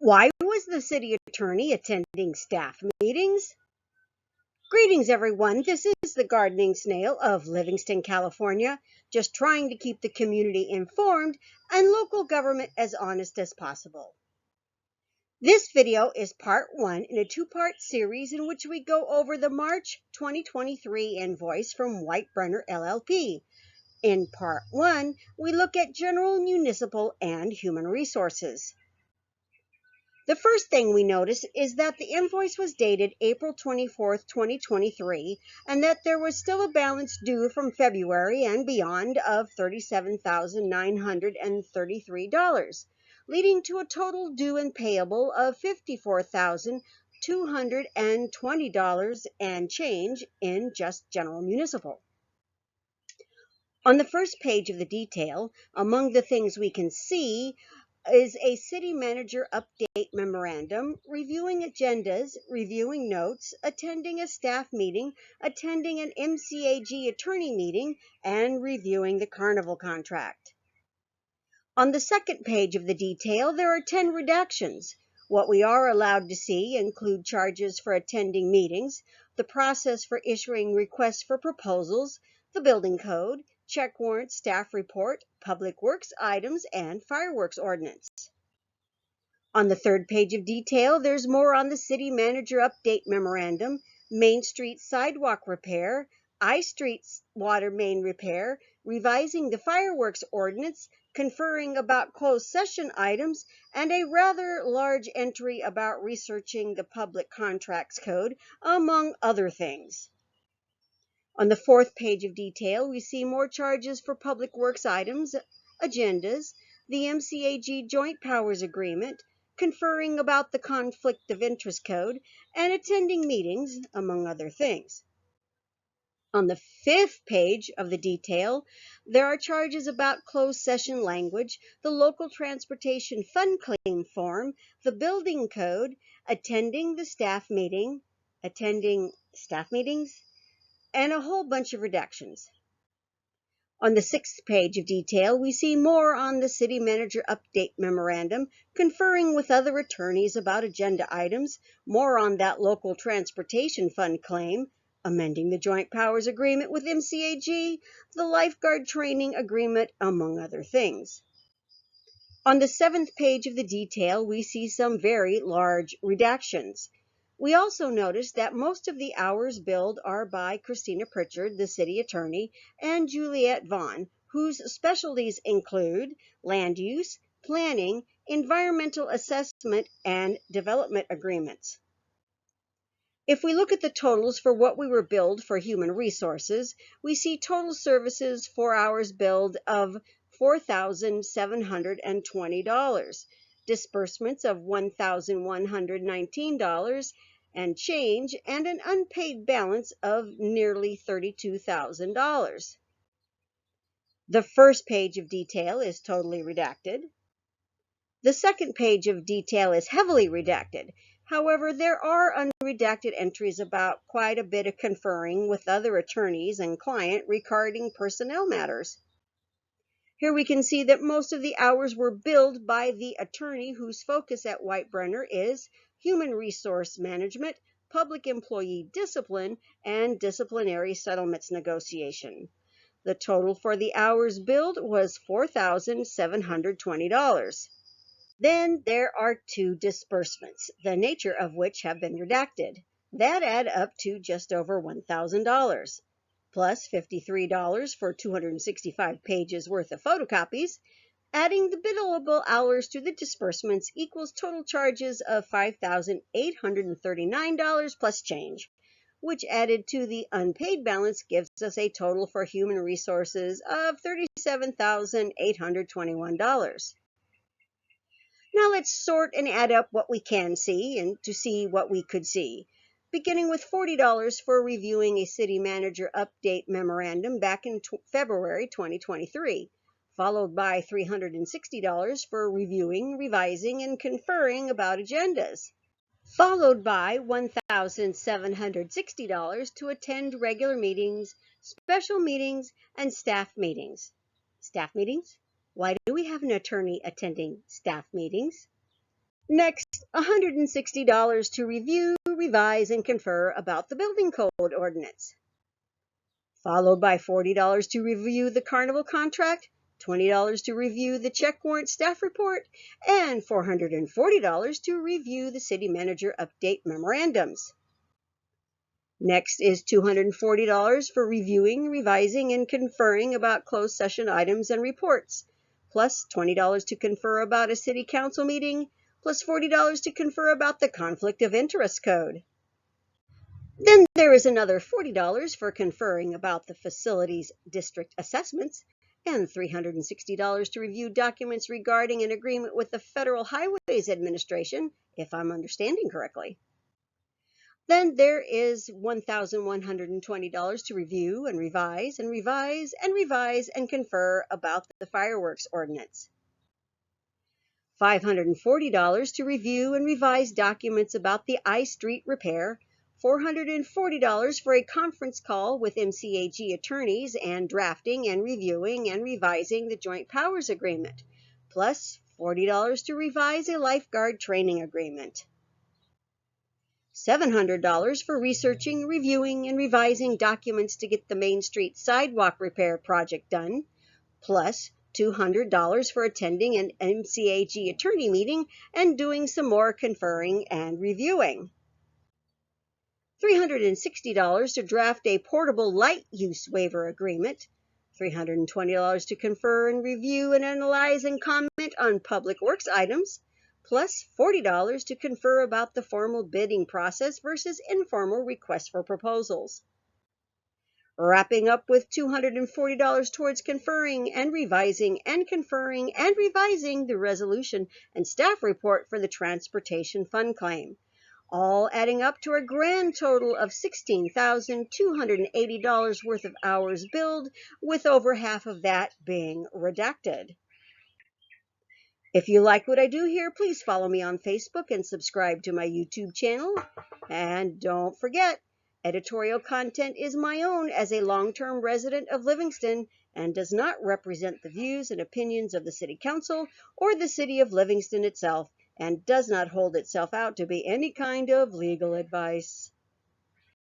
Why was the city attorney attending staff meetings? Greetings, everyone. This is the Gardening Snail of Livingston, California, just trying to keep the community informed and local government as honest as possible. This video is part one in a two-part series in which we go over the March 2023 invoice from Brenner LLP. In part one, we look at general, municipal, and human resources. The first thing we notice is that the invoice was dated April 24th, 2023, and that there was still a balance due from February and beyond of $37,933, leading to a total due and payable of $54,220 and change in just general municipal. On the first page of the detail, among the things we can see is a city manager update memorandum, reviewing agendas, reviewing notes, attending a staff meeting, attending an MCAG attorney meeting, and reviewing the carnival contract. On the second page of the detail, there are 10 redactions. What we are allowed to see include charges for attending meetings, the process for issuing requests for proposals, the building code, check warrant, staff report, public works items, and fireworks ordinance. On the third page of detail, there's more on the city manager update memorandum, Main Street sidewalk repair, I Street water main repair, revising the fireworks ordinance, conferring about closed session items, and a rather large entry about researching the public contracts code, among other things. On the fourth page of detail, we see more charges for public works items, agendas, the MCAG Joint Powers Agreement, conferring about the Conflict of Interest Code, and attending meetings, among other things. On the fifth page of the detail, there are charges about closed session language, the local transportation fund claim form, the building code, attending staff meetings, and a whole bunch of redactions. On the sixth page of detail, we see more on the city manager update memorandum, conferring with other attorneys about agenda items, more on that local transportation fund claim, amending the joint powers agreement with MCAG, the lifeguard training agreement, among other things. On the seventh page of the detail, we see some very large redactions. We also notice that most of the hours billed are by Christina Pritchard, the city attorney, and Juliette Vaughn, whose specialties include land use, planning, environmental assessment, and development agreements. If we look at the totals for what we were billed for human resources, we see total services 4 hours billed of $4,720, disbursements of $1,119 and change, and an unpaid balance of nearly $32,000. The first page of detail is totally redacted. The second page of detail is heavily redacted. However, there are unredacted entries about quite a bit of conferring with other attorneys and client regarding personnel matters. Here we can see that most of the hours were billed by the attorney whose focus at Brenner is human resource management, public employee discipline, and disciplinary settlements negotiation. The total for the hours billed was $4,720. Then there are 2 disbursements, the nature of which have been redacted. That add up to just over $1,000, plus $53 for 265 pages worth of photocopies. Adding the billable hours to the disbursements equals total charges of $5,839 plus change, which added to the unpaid balance gives us a total for human resources of $37,821. Now let's sort and add up what we can see and to see what we could see. Beginning with $40 for reviewing a city manager update memorandum back in February 2023, followed by $360 for reviewing, revising, and conferring about agendas, followed by $1,760 to attend regular meetings, special meetings, and staff meetings. Staff meetings? Why do we have an attorney attending staff meetings? Next, $160 to review, revise, and confer about the building code ordinance. Followed by $40 to review the carnival contract, $20 to review the check warrant staff report, and $440 to review the city manager update memorandums. Next is $240 for reviewing, revising, and conferring about closed session items and reports, plus $20 to confer about a city council meeting, plus $40 to confer about the conflict of interest code. Then there is another $40 for conferring about the facilities district assessments, and $360 to review documents regarding an agreement with the Federal Highways Administration, if I'm understanding correctly. Then there is $1,120 to review and revise and revise and revise and confer about the fireworks ordinance. $540 to review and revise documents about the I Street repair, $440 for a conference call with MCAG attorneys and drafting and reviewing and revising the Joint Powers Agreement, plus $40 to revise a lifeguard training agreement. $700 for researching, reviewing, and revising documents to get the Main Street sidewalk repair project done, plus $200 for attending an MCAG attorney meeting and doing some more conferring and reviewing. $360 to draft a portable light use waiver agreement, $320 to confer and review and analyze and comment on public works items, plus $40 to confer about the formal bidding process versus informal requests for proposals. Wrapping up with $240 towards conferring and revising and conferring and revising the resolution and staff report for the transportation fund claim, all adding up to a grand total of $16,280 worth of hours billed, with over half of that being redacted. If you like what I do here, please follow me on Facebook and subscribe to my YouTube channel. And don't forget, editorial content is my own as a long-term resident of Livingston and does not represent the views and opinions of the City Council or the City of Livingston itself, and does not hold itself out to be any kind of legal advice.